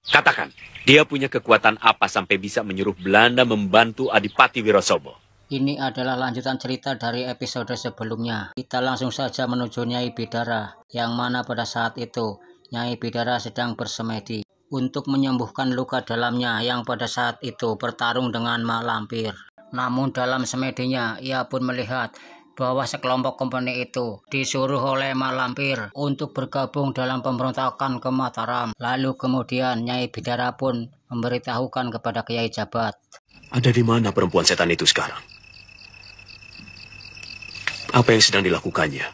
Katakan, dia punya kekuatan apa sampai bisa menyuruh Belanda membantu Adipati Wirosobo? Ini adalah lanjutan cerita dari episode sebelumnya. Kita langsung saja menuju Nyai Bidara, yang mana pada saat itu Nyai Bidara sedang bersemedi untuk menyembuhkan luka dalamnya yang pada saat itu bertarung dengan Mak Lampir. Namun dalam semedinya ia pun melihat bahwa sekelompok kompeni itu disuruh oleh Mak Lampir untuk bergabung dalam pemberontakan ke Mataram. Lalu kemudian Nyai Bidara pun memberitahukan kepada Kiai Jabat. Ada di mana perempuan setan itu sekarang? Apa yang sedang dilakukannya?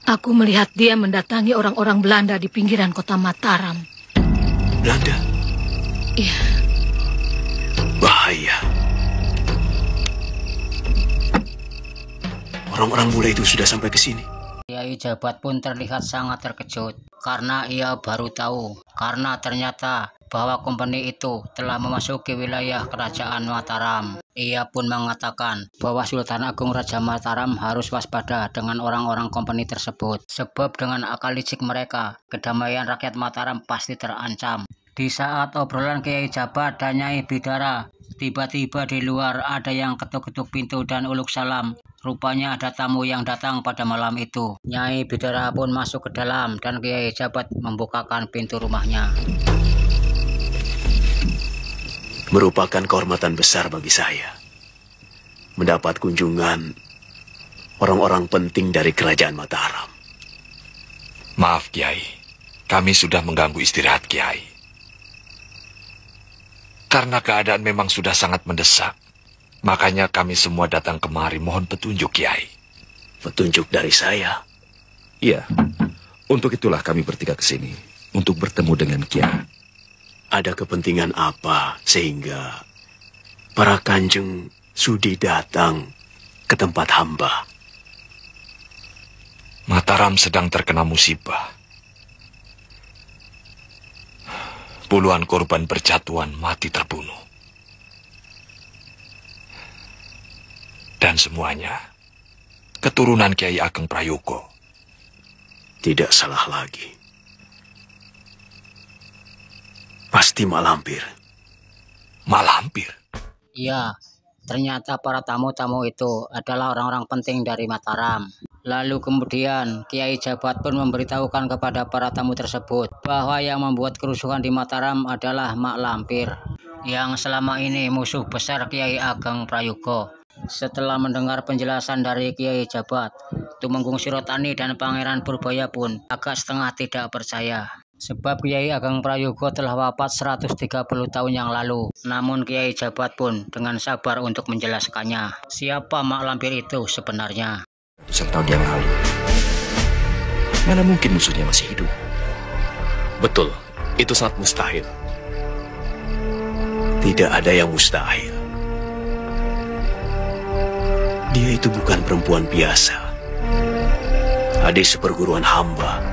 Aku melihat dia mendatangi orang-orang Belanda di pinggiran kota Mataram. Belanda? Iya. Bahaya. Orang-orang bule itu sudah sampai ke sini. Kiai Jabat pun terlihat sangat terkejut karena ia baru tahu karena ternyata bahwa kompeni itu telah memasuki wilayah kerajaan Mataram. Ia pun mengatakan bahwa Sultan Agung Raja Mataram harus waspada dengan orang-orang kompeni tersebut sebab dengan akal licik mereka, kedamaian rakyat Mataram pasti terancam. Di saat obrolan Kiai Jabat dan Nyai Bidara, tiba-tiba di luar ada yang ketuk-ketuk pintu dan uluk salam. Rupanya ada tamu yang datang pada malam itu. Nyai Bidara pun masuk ke dalam dan Kiai Jabat membukakan pintu rumahnya. Merupakan kehormatan besar bagi saya mendapat kunjungan orang-orang penting dari kerajaan Mataram. Maaf Kiai, kami sudah mengganggu istirahat Kiai. Karena keadaan memang sudah sangat mendesak, makanya kami semua datang kemari mohon petunjuk Kiai. Petunjuk dari saya? Iya, untuk itulah kami bertiga ke sini, untuk bertemu dengan Kiai. Ada kepentingan apa sehingga para kanjeng sudi datang ke tempat hamba? Mataram sedang terkena musibah. Puluhan korban berjatuhan mati terbunuh. Dan semuanya keturunan Kiai Ageng Prayogo. Tidak salah lagi. Pasti Mak Lampir. Mak Lampir? Iya, ternyata para tamu-tamu itu adalah orang-orang penting dari Mataram. Lalu kemudian Kiai Jabat pun memberitahukan kepada para tamu tersebut bahwa yang membuat kerusuhan di Mataram adalah Mak Lampir, yang selama ini musuh besar Kiai Ageng Prayogo. Setelah mendengar penjelasan dari Kiai Jabat, Tumenggung Sirotani dan Pangeran Purbaya pun agak setengah tidak percaya. Sebab Kiai Ageng Prayogo telah wafat 130 tahun yang lalu. Namun Kiai Jabat pun dengan sabar untuk menjelaskannya. Siapa Mak Lampir itu sebenarnya? 1 tahun yang lalu. Mana mungkin musuhnya masih hidup? Betul, itu sangat mustahil. Tidak ada yang mustahil. Dia itu bukan perempuan biasa. Adik seperguruan hamba,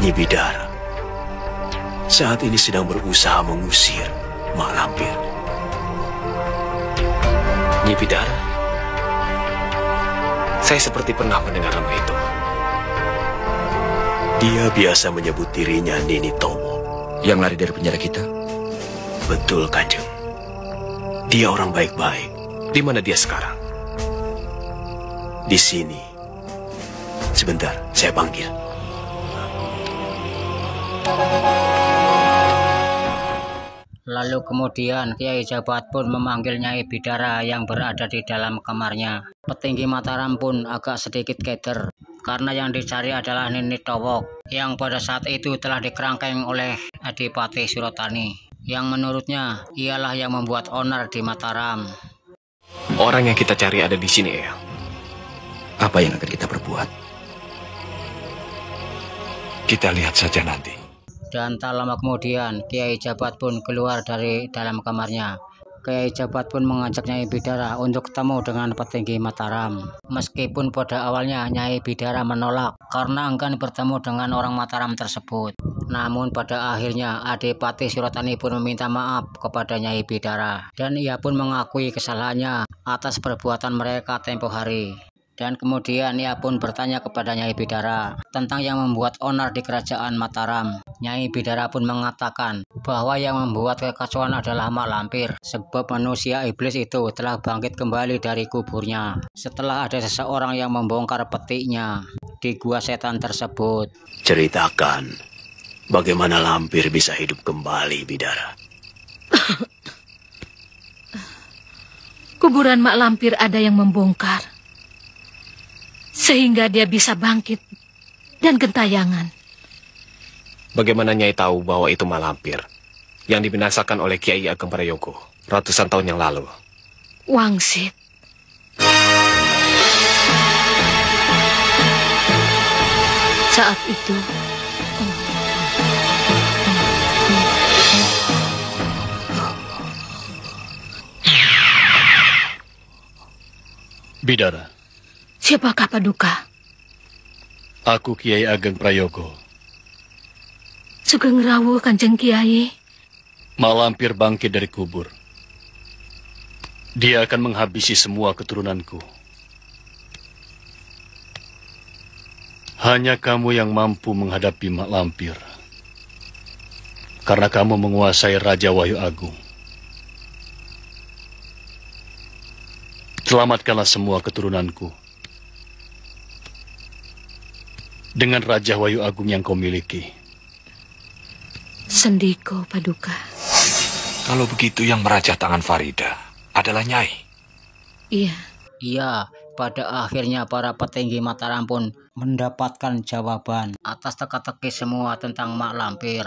Nyi Bidara. Saat ini sedang berusaha mengusir Mak Lampir. Nyi Bidara? Saya seperti pernah mendengar nama itu. Dia biasa menyebut dirinya Nini Towo. Yang lari dari penjara kita? Betul, Kanjeng. Dia orang baik-baik. Di mana dia sekarang? Di sini. Sebentar, saya panggil. Lalu kemudian Kiai Jabat pun memanggil Nyai Bidara yang berada di dalam kamarnya. Petinggi Mataram pun agak sedikit keder karena yang dicari adalah Nini Towok yang pada saat itu telah dikerangkeng oleh Adipati Surotani, yang menurutnya ialah yang membuat onar di Mataram. Orang yang kita cari ada di sini, Eyang. Apa yang akan kita perbuat? Kita lihat saja nanti. Dan tak lama kemudian Kiai Jabat pun keluar dari dalam kamarnya. Kiai Jabat pun mengajak Nyai Bidara untuk ketemu dengan petinggi Mataram. Meskipun pada awalnya Nyai Bidara menolak karena enggan bertemu dengan orang Mataram tersebut. Namun pada akhirnya Adipati Surotani pun meminta maaf kepada Nyai Bidara. Dan ia pun mengakui kesalahannya atas perbuatan mereka tempo hari. Dan kemudian ia pun bertanya kepada Nyai Bidara tentang yang membuat onar di kerajaan Mataram. Nyai Bidara pun mengatakan bahwa yang membuat kekacauan adalah mak lampir, sebab manusia iblis itu telah bangkit kembali dari kuburnya setelah ada seseorang yang membongkar petiknya di gua setan tersebut. Ceritakan, bagaimana lampir bisa hidup kembali, Bidara? Kuburan mak lampir ada yang membongkar, sehingga dia bisa bangkit dan gentayangan. Bagaimana Nyai tahu bahwa itu mak lampir yang dibinasakan oleh Kiai Ageng Prayogo ratusan tahun yang lalu? Wangsit. Saat itu, Bidara. Siapakah Paduka? Aku Kiai Ageng Prayogo. Sugeng Rawuh Kanjeng Kiai. Mak lampir bangkit dari kubur. Dia akan menghabisi semua keturunanku. Hanya kamu yang mampu menghadapi mak lampir. Karena kamu menguasai Raja Wahyu Agung. Selamatkanlah semua keturunanku. Dengan Raja Wahyu Agung yang kau miliki. Sendiko, Paduka. Kalau begitu yang merajah tangan Farida adalah Nyai. Iya. Iya, pada akhirnya para petinggi Mataram pun mendapatkan jawaban atas teka-teki semua tentang mak lampir.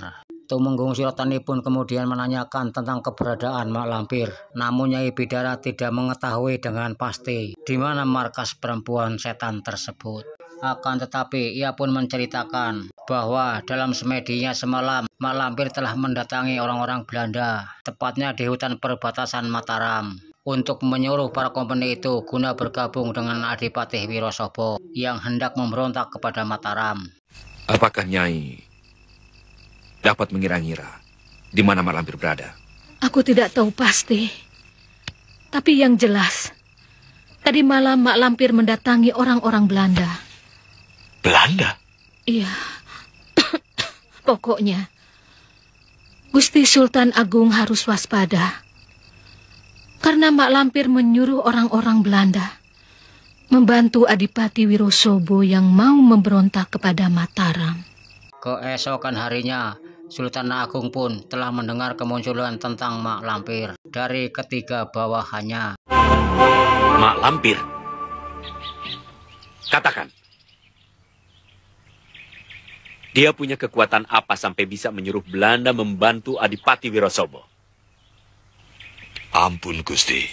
Tumenggung Suratani pun kemudian menanyakan tentang keberadaan mak lampir. Namun Nyai Bidara tidak mengetahui dengan pasti di mana markas perempuan setan tersebut. Akan tetapi ia pun menceritakan bahwa dalam semedinya semalam mak lampir telah mendatangi orang-orang Belanda, tepatnya di hutan perbatasan Mataram, untuk menyuruh para kompeni itu guna bergabung dengan Adipati Wirosobo yang hendak memberontak kepada Mataram. Apakah Nyai dapat mengira-ngira di mana mak lampir berada? Aku tidak tahu pasti. Tapi yang jelas, tadi malam mak lampir mendatangi orang-orang Belanda. Belanda? Iya. Pokoknya, Gusti Sultan Agung harus waspada. Karena mak lampir menyuruh orang-orang Belanda membantu Adipati Wirosobo yang mau memberontak kepada Mataram. Keesokan harinya, Sultan Agung pun telah mendengar kemunculan tentang mak lampir dari ketiga bawahannya. Mak lampir? Katakan. Dia punya kekuatan apa sampai bisa menyuruh Belanda membantu Adipati Wirosobo? Ampun, Gusti.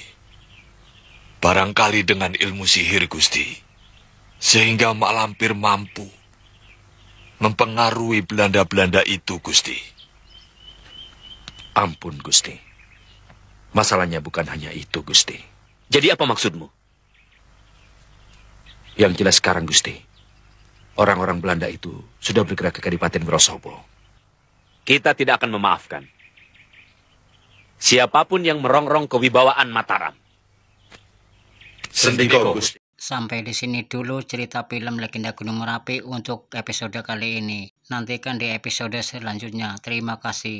Barangkali dengan ilmu sihir, Gusti. Sehingga mak lampir mampu mempengaruhi Belanda-Belanda itu, Gusti. Ampun, Gusti. Masalahnya bukan hanya itu, Gusti. Jadi apa maksudmu? Yang jelas sekarang, Gusti, orang-orang Belanda itu sudah bergerak ke Kadipaten Wirosobo. Kita tidak akan memaafkan siapapun yang merongrong kewibawaan Mataram. Sendiko, Gusti. Sampai di sini dulu cerita film Legenda Gunung Merapi untuk episode kali ini. Nantikan di episode selanjutnya. Terima kasih.